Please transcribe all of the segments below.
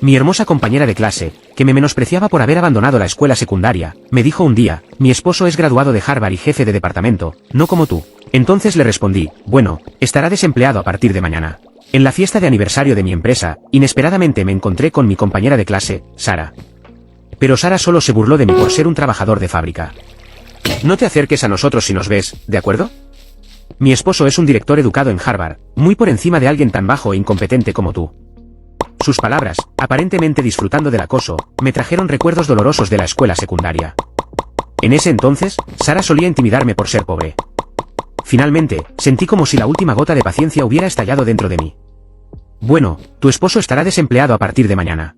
Mi hermosa compañera de clase, que me menospreciaba por haber abandonado la escuela secundaria, me dijo un día, mi esposo es graduado de Harvard y jefe de departamento, no como tú. Entonces le respondí, bueno, estará desempleado a partir de mañana. En la fiesta de aniversario de mi empresa, inesperadamente me encontré con mi compañera de clase, Sara. Pero Sara solo se burló de mí por ser un trabajador de fábrica. No te acerques a nosotros si nos ves, ¿de acuerdo? Mi esposo es un director educado en Harvard, muy por encima de alguien tan bajo e incompetente como tú. Sus palabras, aparentemente disfrutando del acoso, me trajeron recuerdos dolorosos de la escuela secundaria. En ese entonces, Sara solía intimidarme por ser pobre. Finalmente, sentí como si la última gota de paciencia hubiera estallado dentro de mí. Bueno, tu esposo estará desempleado a partir de mañana.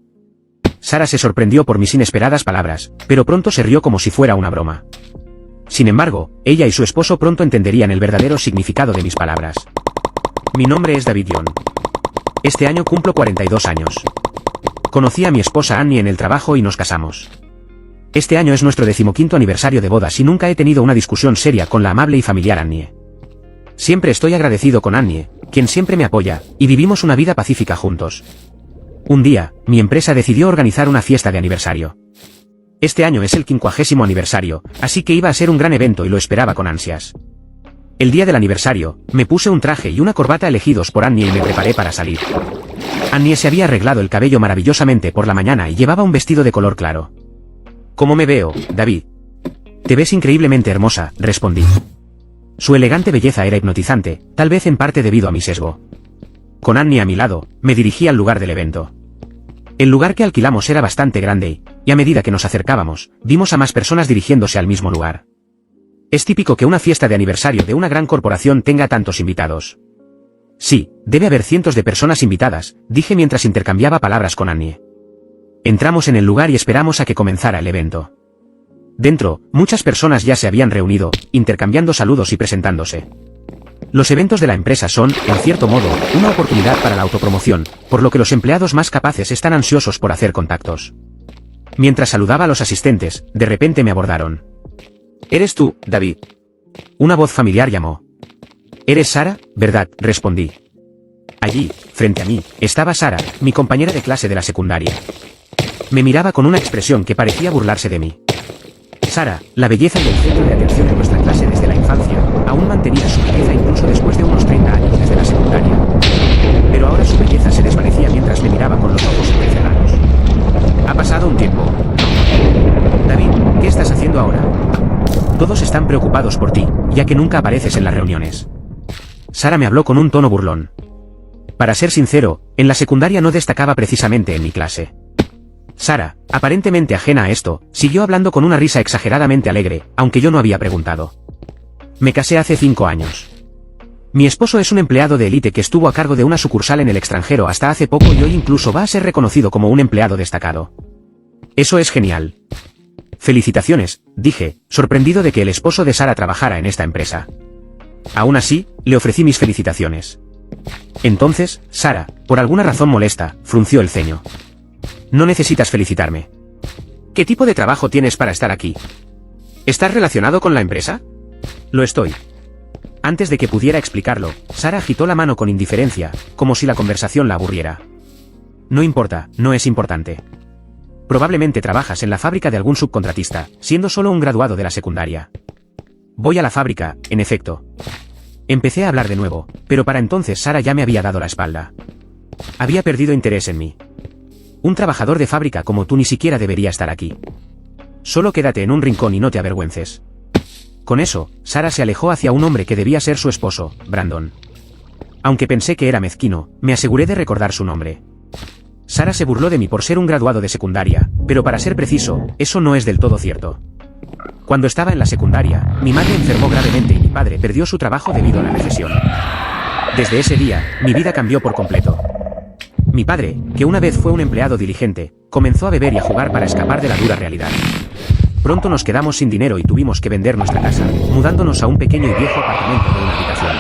Sara se sorprendió por mis inesperadas palabras, pero pronto se rió como si fuera una broma. Sin embargo, ella y su esposo pronto entenderían el verdadero significado de mis palabras. Mi nombre es David Young. Este año cumplo 42 años. Conocí a mi esposa Annie en el trabajo y nos casamos. Este año es nuestro 15º aniversario de bodas y nunca he tenido una discusión seria con la amable y familiar Annie. Siempre estoy agradecido con Annie, quien siempre me apoya, y vivimos una vida pacífica juntos. Un día, mi empresa decidió organizar una fiesta de aniversario. Este año es el 50º aniversario, así que iba a ser un gran evento y lo esperaba con ansias. El día del aniversario, me puse un traje y una corbata elegidos por Annie y me preparé para salir. Annie se había arreglado el cabello maravillosamente por la mañana y llevaba un vestido de color claro. ¿Cómo me veo, David? Te ves increíblemente hermosa, respondí. Su elegante belleza era hipnotizante, tal vez en parte debido a mi sesgo. Con Annie a mi lado, me dirigí al lugar del evento. El lugar que alquilamos era bastante grande, y a medida que nos acercábamos, vimos a más personas dirigiéndose al mismo lugar. Es típico que una fiesta de aniversario de una gran corporación tenga tantos invitados. Sí, debe haber cientos de personas invitadas, dije mientras intercambiaba palabras con Annie. Entramos en el lugar y esperamos a que comenzara el evento. Dentro, muchas personas ya se habían reunido, intercambiando saludos y presentándose. Los eventos de la empresa son, en cierto modo, una oportunidad para la autopromoción, por lo que los empleados más capaces están ansiosos por hacer contactos. Mientras saludaba a los asistentes, de repente me abordaron. ¿Eres tú, David? Una voz familiar llamó. ¿Eres Sara, verdad?, respondí. Allí, frente a mí, estaba Sara, mi compañera de clase de la secundaria. Me miraba con una expresión que parecía burlarse de mí. Sara, la belleza y el centro de atención de nuestra clase desde la infancia, aún mantenía su belleza incluso después de unos 30 años desde la secundaria. Pero ahora su belleza se desvanecía mientras me miraba con los ojos entrecerrados. Ha pasado un tiempo. David, ¿qué estás haciendo ahora? Todos están preocupados por ti, ya que nunca apareces en las reuniones. Sara me habló con un tono burlón. Para ser sincero, en la secundaria no destacaba precisamente en mi clase. Sara, aparentemente ajena a esto, siguió hablando con una risa exageradamente alegre, aunque yo no había preguntado. Me casé hace 5 años. Mi esposo es un empleado de élite que estuvo a cargo de una sucursal en el extranjero hasta hace poco y hoy incluso va a ser reconocido como un empleado destacado. Eso es genial. Felicitaciones, dije, sorprendido de que el esposo de Sara trabajara en esta empresa. Aún así, le ofrecí mis felicitaciones. Entonces, Sara, por alguna razón molesta, frunció el ceño. No necesitas felicitarme. ¿Qué tipo de trabajo tienes para estar aquí? ¿Estás relacionado con la empresa? Lo estoy. Antes de que pudiera explicarlo, Sara agitó la mano con indiferencia, como si la conversación la aburriera. No importa, no es importante. Probablemente trabajas en la fábrica de algún subcontratista, siendo solo un graduado de la secundaria. Voy a la fábrica, en efecto. Empecé a hablar de nuevo, pero para entonces Sara ya me había dado la espalda. Había perdido interés en mí. Un trabajador de fábrica como tú ni siquiera debería estar aquí. Solo quédate en un rincón y no te avergüences. Con eso, Sara se alejó hacia un hombre que debía ser su esposo, Brandon. Aunque pensé que era mezquino, me aseguré de recordar su nombre. Sara se burló de mí por ser un graduado de secundaria, pero para ser preciso, eso no es del todo cierto. Cuando estaba en la secundaria, mi madre enfermó gravemente y mi padre perdió su trabajo debido a la recesión. Desde ese día, mi vida cambió por completo. Mi padre, que una vez fue un empleado diligente, comenzó a beber y a jugar para escapar de la dura realidad. Pronto nos quedamos sin dinero y tuvimos que vender nuestra casa, mudándonos a un pequeño y viejo apartamento de una habitación.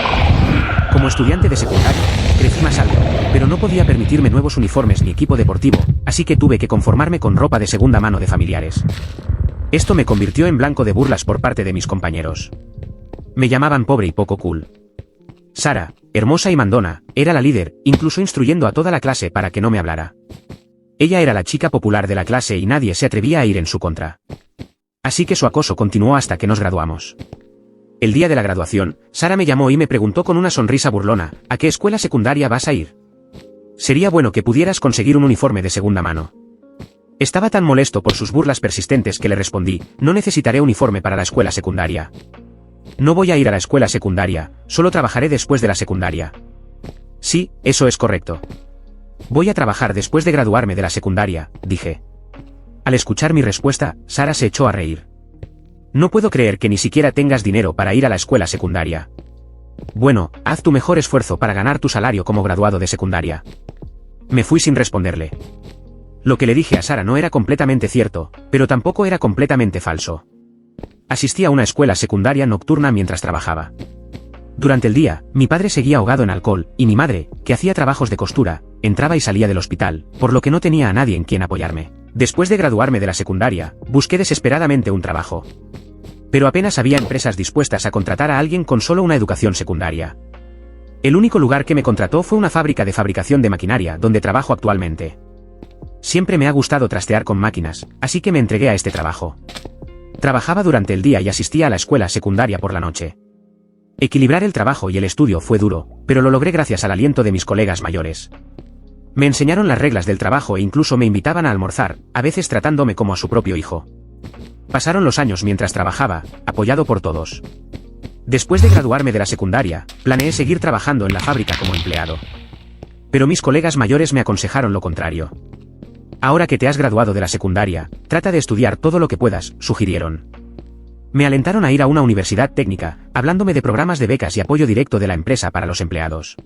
Como estudiante de secundaria, crecí más alto, pero no podía permitirme nuevos uniformes ni equipo deportivo, así que tuve que conformarme con ropa de segunda mano de familiares. Esto me convirtió en blanco de burlas por parte de mis compañeros. Me llamaban pobre y poco cool. Sara, hermosa y mandona, era la líder, incluso instruyendo a toda la clase para que no me hablara. Ella era la chica popular de la clase y nadie se atrevía a ir en su contra. Así que su acoso continuó hasta que nos graduamos. El día de la graduación, Sara me llamó y me preguntó con una sonrisa burlona, ¿a qué escuela secundaria vas a ir? Sería bueno que pudieras conseguir un uniforme de segunda mano. Estaba tan molesto por sus burlas persistentes que le respondí, no necesitaré uniforme para la escuela secundaria. No voy a ir a la escuela secundaria, solo trabajaré después de la secundaria. Sí, eso es correcto. Voy a trabajar después de graduarme de la secundaria, dije. Al escuchar mi respuesta, Sara se echó a reír. No puedo creer que ni siquiera tengas dinero para ir a la escuela secundaria. Bueno, haz tu mejor esfuerzo para ganar tu salario como graduado de secundaria. Me fui sin responderle. Lo que le dije a Sara no era completamente cierto, pero tampoco era completamente falso. Asistí a una escuela secundaria nocturna mientras trabajaba. Durante el día, mi padre seguía ahogado en alcohol, y mi madre, que hacía trabajos de costura, entraba y salía del hospital, por lo que no tenía a nadie en quien apoyarme. Después de graduarme de la secundaria, busqué desesperadamente un trabajo. Pero apenas había empresas dispuestas a contratar a alguien con solo una educación secundaria. El único lugar que me contrató fue una fábrica de fabricación de maquinaria donde trabajo actualmente. Siempre me ha gustado trastear con máquinas, así que me entregué a este trabajo. Trabajaba durante el día y asistía a la escuela secundaria por la noche. Equilibrar el trabajo y el estudio fue duro, pero lo logré gracias al aliento de mis colegas mayores. Me enseñaron las reglas del trabajo e incluso me invitaban a almorzar, a veces tratándome como a su propio hijo. Pasaron los años mientras trabajaba, apoyado por todos. Después de graduarme de la secundaria, planeé seguir trabajando en la fábrica como empleado. Pero mis colegas mayores me aconsejaron lo contrario. Ahora que te has graduado de la secundaria, trata de estudiar todo lo que puedas, sugirieron. Me alentaron a ir a una universidad técnica, hablándome de programas de becas y apoyo directo de la empresa para los empleados.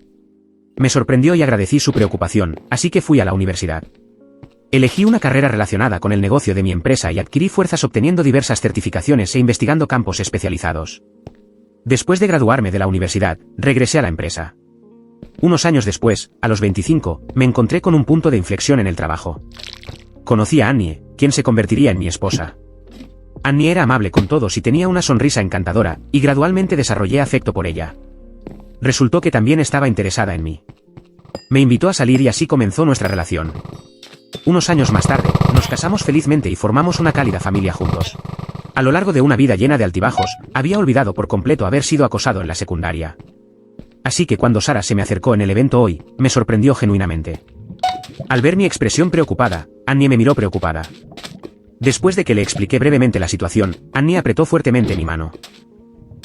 Me sorprendió y agradecí su preocupación, así que fui a la universidad. Elegí una carrera relacionada con el negocio de mi empresa y adquirí fuerzas obteniendo diversas certificaciones e investigando campos especializados. Después de graduarme de la universidad, regresé a la empresa. Unos años después, a los 25, me encontré con un punto de inflexión en el trabajo. Conocí a Annie, quien se convertiría en mi esposa. Annie era amable con todos y tenía una sonrisa encantadora, y gradualmente desarrollé afecto por ella. Resultó que también estaba interesada en mí. Me invitó a salir y así comenzó nuestra relación. Unos años más tarde, nos casamos felizmente y formamos una cálida familia juntos. A lo largo de una vida llena de altibajos, había olvidado por completo haber sido acosado en la secundaria. Así que cuando Sara se me acercó en el evento hoy, me sorprendió genuinamente. Al ver mi expresión preocupada, Annie me miró preocupada. Después de que le expliqué brevemente la situación, Annie apretó fuertemente mi mano.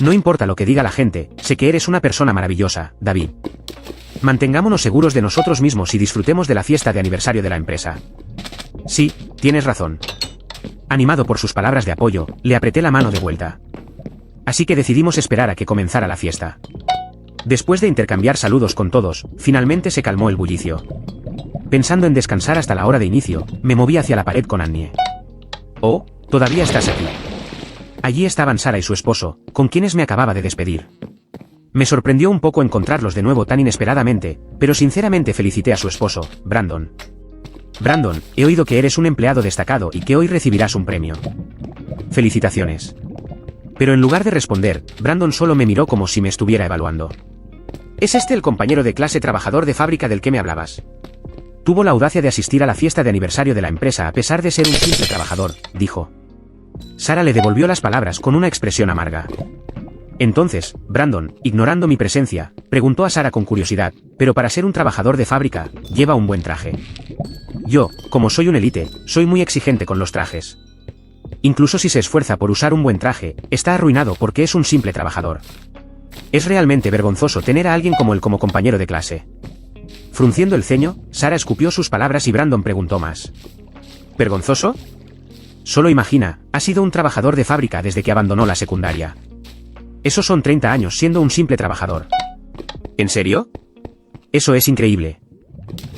No importa lo que diga la gente, sé que eres una persona maravillosa, David. Mantengámonos seguros de nosotros mismos y disfrutemos de la fiesta de aniversario de la empresa. Sí, tienes razón. Animado por sus palabras de apoyo, le apreté la mano de vuelta. Así que decidimos esperar a que comenzara la fiesta. Después de intercambiar saludos con todos, finalmente se calmó el bullicio. Pensando en descansar hasta la hora de inicio, me moví hacia la pared con Annie. Oh, todavía estás aquí. Allí estaban Sara y su esposo, con quienes me acababa de despedir. Me sorprendió un poco encontrarlos de nuevo tan inesperadamente, pero sinceramente felicité a su esposo, Brandon. Brandon, he oído que eres un empleado destacado y que hoy recibirás un premio. Felicitaciones. Pero en lugar de responder, Brandon solo me miró como si me estuviera evaluando. ¿Es este el compañero de clase trabajador de fábrica del que me hablabas? Tuvo la audacia de asistir a la fiesta de aniversario de la empresa a pesar de ser un simple trabajador, dijo. Sara le devolvió las palabras con una expresión amarga. Entonces, Brandon, ignorando mi presencia, preguntó a Sara con curiosidad, pero para ser un trabajador de fábrica, lleva un buen traje. Yo, como soy un élite, soy muy exigente con los trajes. Incluso si se esfuerza por usar un buen traje, está arruinado porque es un simple trabajador. Es realmente vergonzoso tener a alguien como él como compañero de clase. Frunciendo el ceño, Sara escupió sus palabras y Brandon preguntó más. ¿Vergonzoso? Solo imagina, ha sido un trabajador de fábrica desde que abandonó la secundaria. Esos son 30 años siendo un simple trabajador. ¿En serio? Eso es increíble.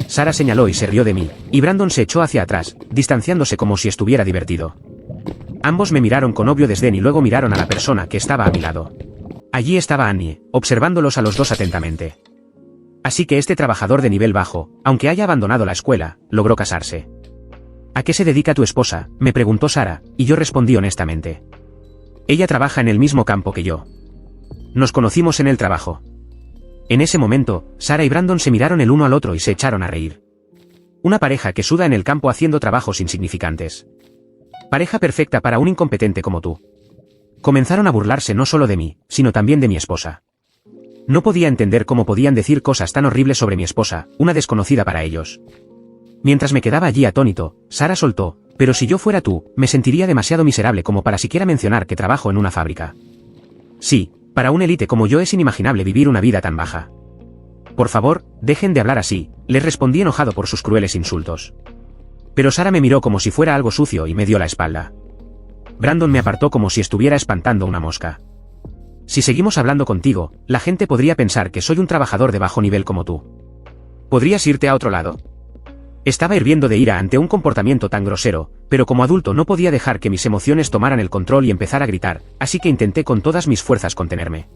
Sara señaló y se rió de mí, y Brandon se echó hacia atrás, distanciándose como si estuviera divertido. Ambos me miraron con obvio desdén y luego miraron a la persona que estaba a mi lado. Allí estaba Annie, observándolos a los dos atentamente. Así que este trabajador de nivel bajo, aunque haya abandonado la escuela, logró casarse. ¿A qué se dedica tu esposa?, me preguntó Sara, y yo respondí honestamente. Ella trabaja en el mismo campo que yo. Nos conocimos en el trabajo. En ese momento, Sara y Brandon se miraron el uno al otro y se echaron a reír. Una pareja que suda en el campo haciendo trabajos insignificantes. Pareja perfecta para un incompetente como tú. Comenzaron a burlarse no solo de mí, sino también de mi esposa. No podía entender cómo podían decir cosas tan horribles sobre mi esposa, una desconocida para ellos. Mientras me quedaba allí atónito, Sara soltó: pero si yo fuera tú, me sentiría demasiado miserable como para siquiera mencionar que trabajo en una fábrica. Sí, para un élite como yo es inimaginable vivir una vida tan baja. Por favor, dejen de hablar así, les respondí enojado por sus crueles insultos. Pero Sara me miró como si fuera algo sucio y me dio la espalda. Brandon me apartó como si estuviera espantando una mosca. Si seguimos hablando contigo, la gente podría pensar que soy un trabajador de bajo nivel como tú. ¿Podrías irte a otro lado? Estaba hirviendo de ira ante un comportamiento tan grosero, pero como adulto no podía dejar que mis emociones tomaran el control y empezar a gritar, así que intenté con todas mis fuerzas contenerme.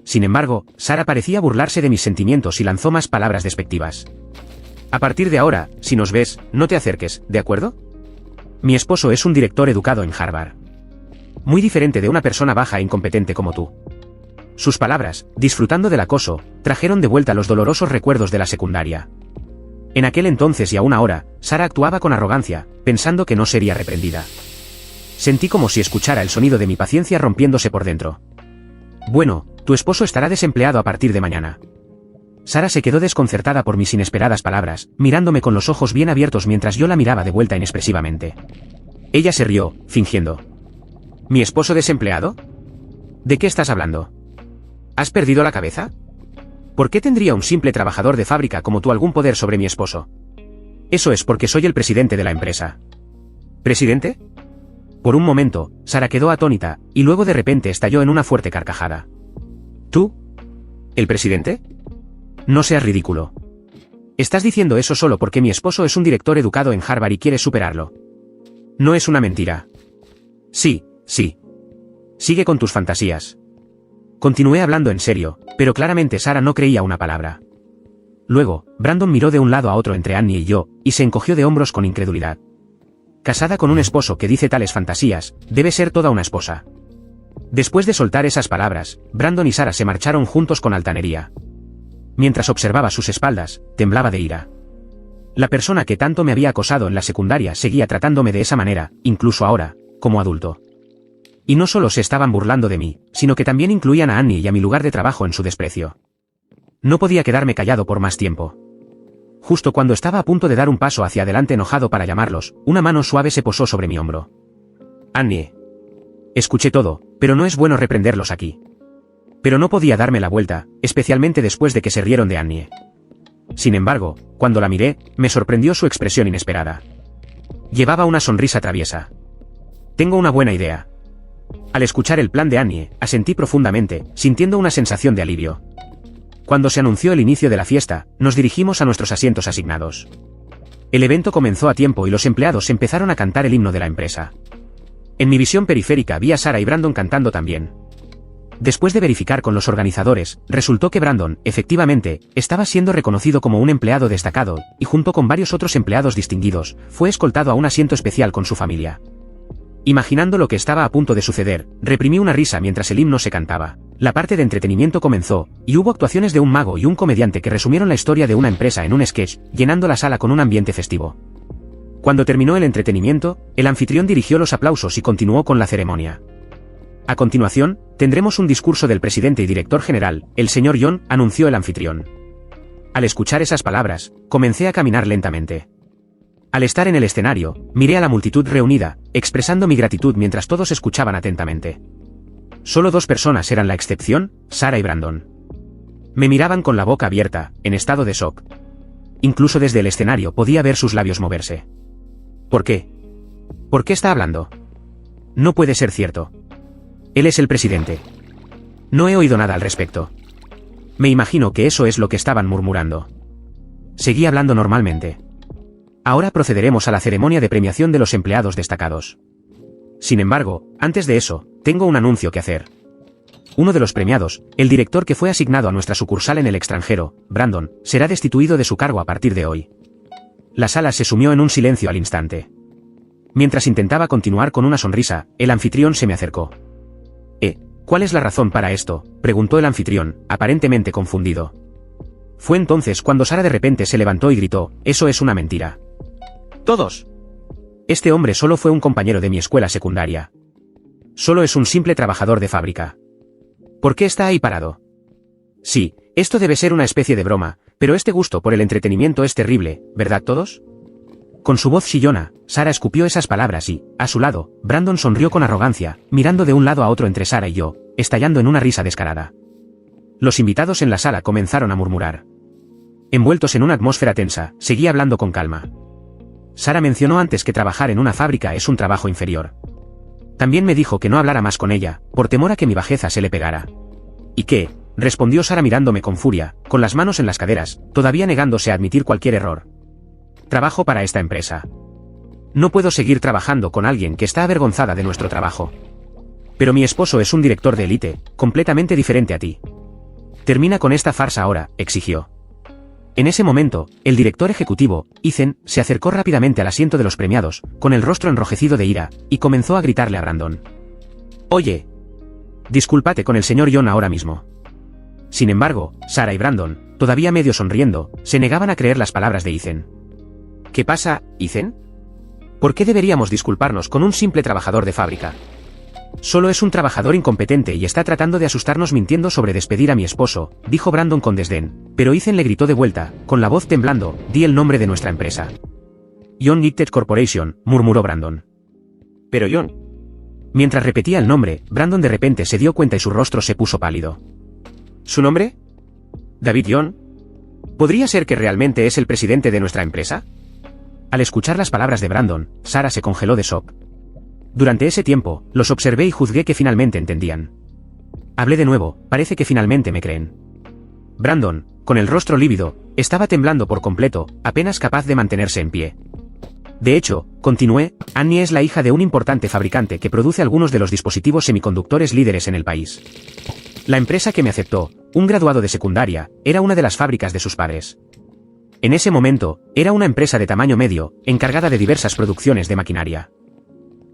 Sin embargo, Sara parecía burlarse de mis sentimientos y lanzó más palabras despectivas. A partir de ahora, si nos ves, no te acerques, ¿de acuerdo? Mi esposo es un director educado en Harvard. Muy diferente de una persona baja e incompetente como tú. Sus palabras, disfrutando del acoso, trajeron de vuelta los dolorosos recuerdos de la secundaria. En aquel entonces y aún ahora, Sara actuaba con arrogancia, pensando que no sería reprendida. Sentí como si escuchara el sonido de mi paciencia rompiéndose por dentro. Bueno, tu esposo estará desempleado a partir de mañana. Sara se quedó desconcertada por mis inesperadas palabras, mirándome con los ojos bien abiertos mientras yo la miraba de vuelta inexpresivamente. Ella se rió, fingiendo. ¿Mi esposo desempleado? ¿De qué estás hablando? ¿Has perdido la cabeza? ¿Por qué tendría un simple trabajador de fábrica como tú algún poder sobre mi esposo? Eso es porque soy el presidente de la empresa. ¿Presidente? Por un momento, Sara quedó atónita, y luego de repente estalló en una fuerte carcajada. ¿Tú? ¿El presidente? No seas ridículo. Estás diciendo eso solo porque mi esposo es un director educado en Harvard y quieres superarlo. No es una mentira. Sí, sí. Sigue con tus fantasías. Continué hablando en serio, pero claramente Sara no creía una palabra. Luego, Brandon miró de un lado a otro entre Annie y yo, y se encogió de hombros con incredulidad. Casada con un esposo que dice tales fantasías, debe ser toda una esposa. Después de soltar esas palabras, Brandon y Sara se marcharon juntos con altanería. Mientras observaba sus espaldas, temblaba de ira. La persona que tanto me había acosado en la secundaria seguía tratándome de esa manera, incluso ahora, como adulto. Y no solo se estaban burlando de mí, sino que también incluían a Annie y a mi lugar de trabajo en su desprecio. No podía quedarme callado por más tiempo. Justo cuando estaba a punto de dar un paso hacia adelante enojado para llamarlos, una mano suave se posó sobre mi hombro. Annie. Escuché todo, pero no es bueno reprenderlos aquí. Pero no podía darme la vuelta, especialmente después de que se rieron de Annie. Sin embargo, cuando la miré, me sorprendió su expresión inesperada. Llevaba una sonrisa traviesa. Tengo una buena idea. Al escuchar el plan de Annie, asentí profundamente, sintiendo una sensación de alivio. Cuando se anunció el inicio de la fiesta, nos dirigimos a nuestros asientos asignados. El evento comenzó a tiempo y los empleados empezaron a cantar el himno de la empresa. En mi visión periférica vi a Sara y Brandon cantando también. Después de verificar con los organizadores, resultó que Brandon, efectivamente, estaba siendo reconocido como un empleado destacado, y junto con varios otros empleados distinguidos, fue escoltado a un asiento especial con su familia. Imaginando lo que estaba a punto de suceder, reprimí una risa mientras el himno se cantaba. La parte de entretenimiento comenzó, y hubo actuaciones de un mago y un comediante que resumieron la historia de una empresa en un sketch, llenando la sala con un ambiente festivo. Cuando terminó el entretenimiento, el anfitrión dirigió los aplausos y continuó con la ceremonia. A continuación, tendremos un discurso del presidente y director general, el señor John, anunció el anfitrión. Al escuchar esas palabras, comencé a caminar lentamente. Al estar en el escenario, miré a la multitud reunida, expresando mi gratitud mientras todos escuchaban atentamente. Solo dos personas eran la excepción, Sara y Brandon. Me miraban con la boca abierta, en estado de shock. Incluso desde el escenario podía ver sus labios moverse. ¿Por qué? ¿Por qué está hablando? No puede ser cierto. Él es el presidente. No he oído nada al respecto. Me imagino que eso es lo que estaban murmurando. Seguí hablando normalmente. Ahora procederemos a la ceremonia de premiación de los empleados destacados. Sin embargo, antes de eso, tengo un anuncio que hacer. Uno de los premiados, el director que fue asignado a nuestra sucursal en el extranjero, Brandon, será destituido de su cargo a partir de hoy. La sala se sumió en un silencio al instante. Mientras intentaba continuar con una sonrisa, el anfitrión se me acercó. ¿Cuál es la razón para esto?, preguntó el anfitrión, aparentemente confundido. Fue entonces cuando Sara de repente se levantó y gritó, «Eso es una mentira». «Todos. Este hombre solo fue un compañero de mi escuela secundaria. Solo es un simple trabajador de fábrica. ¿Por qué está ahí parado?» «Sí, esto debe ser una especie de broma, pero este gusto por el entretenimiento es terrible, ¿verdad todos?». Con su voz chillona, Sara escupió esas palabras y, a su lado, Brandon sonrió con arrogancia, mirando de un lado a otro entre Sara y yo, estallando en una risa descarada. Los invitados en la sala comenzaron a murmurar. Envueltos en una atmósfera tensa, seguí hablando con calma. Sara mencionó antes que trabajar en una fábrica es un trabajo inferior. También me dijo que no hablara más con ella, por temor a que mi bajeza se le pegara. ¿Y qué?, respondió Sara mirándome con furia, con las manos en las caderas, todavía negándose a admitir cualquier error. «Trabajo para esta empresa. No puedo seguir trabajando con alguien que está avergonzada de nuestro trabajo. Pero mi esposo es un director de élite, completamente diferente a ti. Termina con esta farsa ahora», exigió. En ese momento, el director ejecutivo, Ethan, se acercó rápidamente al asiento de los premiados, con el rostro enrojecido de ira, y comenzó a gritarle a Brandon. «Oye, discúlpate con el señor John ahora mismo». Sin embargo, Sara y Brandon, todavía medio sonriendo, se negaban a creer las palabras de Ethan. «¿Qué pasa, Ethan? ¿Por qué deberíamos disculparnos con un simple trabajador de fábrica? Solo es un trabajador incompetente y está tratando de asustarnos mintiendo sobre despedir a mi esposo», dijo Brandon con desdén, pero Ethan le gritó de vuelta, con la voz temblando, «Di el nombre de nuestra empresa». «John Gifted Corporation», murmuró Brandon. «Pero John». Mientras repetía el nombre, Brandon de repente se dio cuenta y su rostro se puso pálido. «¿Su nombre? ¿David John? ¿Podría ser que realmente es el presidente de nuestra empresa?». Al escuchar las palabras de Brandon, Sara se congeló de shock. Durante ese tiempo, los observé y juzgué que finalmente entendían. Hablé de nuevo, parece que finalmente me creen. Brandon, con el rostro lívido, estaba temblando por completo, apenas capaz de mantenerse en pie. De hecho, continué, Annie es la hija de un importante fabricante que produce algunos de los dispositivos semiconductores líderes en el país. La empresa que me aceptó, un graduado de secundaria, era una de las fábricas de sus padres. En ese momento, era una empresa de tamaño medio, encargada de diversas producciones de maquinaria.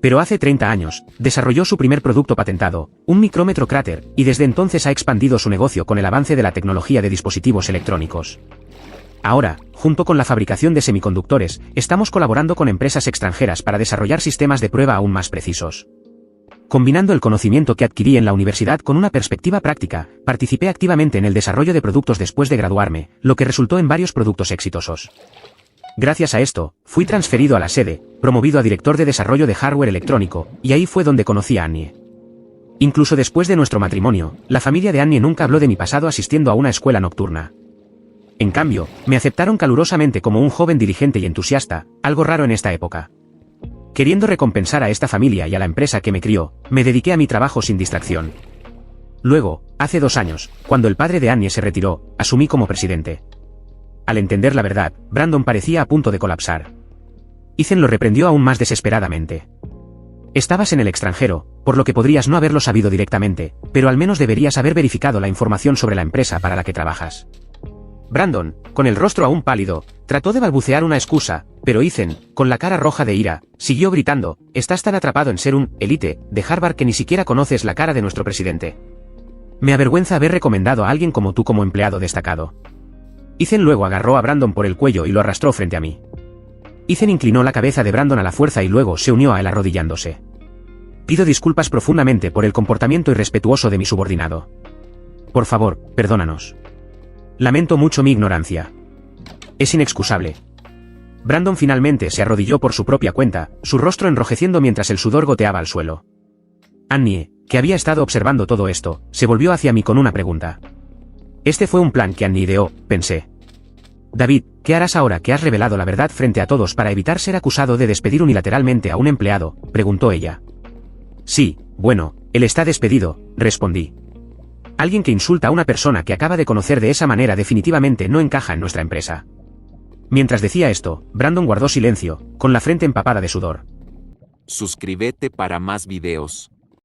Pero hace 30 años, desarrolló su primer producto patentado, un micrómetro cráter, y desde entonces ha expandido su negocio con el avance de la tecnología de dispositivos electrónicos. Ahora, junto con la fabricación de semiconductores, estamos colaborando con empresas extranjeras para desarrollar sistemas de prueba aún más precisos. Combinando el conocimiento que adquirí en la universidad con una perspectiva práctica, participé activamente en el desarrollo de productos después de graduarme, lo que resultó en varios productos exitosos. Gracias a esto, fui transferido a la sede, promovido a director de desarrollo de hardware electrónico, y ahí fue donde conocí a Annie. Incluso después de nuestro matrimonio, la familia de Annie nunca habló de mi pasado asistiendo a una escuela nocturna. En cambio, me aceptaron calurosamente como un joven diligente y entusiasta, algo raro en esta época. Queriendo recompensar a esta familia y a la empresa que me crió, me dediqué a mi trabajo sin distracción. Luego, hace 2 años, cuando el padre de Annie se retiró, asumí como presidente. Al entender la verdad, Brandon parecía a punto de colapsar. Ethan lo reprendió aún más desesperadamente. «Estabas en el extranjero, por lo que podrías no haberlo sabido directamente, pero al menos deberías haber verificado la información sobre la empresa para la que trabajas». Brandon, con el rostro aún pálido, trató de balbucear una excusa, pero Ethan, con la cara roja de ira, siguió gritando, «Estás tan atrapado en ser un élite de Harvard que ni siquiera conoces la cara de nuestro presidente. Me avergüenza haber recomendado a alguien como tú como empleado destacado». Ethan luego agarró a Brandon por el cuello y lo arrastró frente a mí. Ethan inclinó la cabeza de Brandon a la fuerza y luego se unió a él arrodillándose. «Pido disculpas profundamente por el comportamiento irrespetuoso de mi subordinado. Por favor, perdónanos. Lamento mucho mi ignorancia. Es inexcusable». Brandon finalmente se arrodilló por su propia cuenta, su rostro enrojeciendo mientras el sudor goteaba al suelo. Annie, que había estado observando todo esto, se volvió hacia mí con una pregunta. Este fue un plan que Annie ideó, pensé. «David, ¿qué harás ahora que has revelado la verdad frente a todos para evitar ser acusado de despedir unilateralmente a un empleado?», preguntó ella. «Sí, bueno, él está despedido», respondí. «Alguien que insulta a una persona que acaba de conocer de esa manera definitivamente no encaja en nuestra empresa». Mientras decía esto, Brandon guardó silencio, con la frente empapada de sudor. Suscríbete para más videos.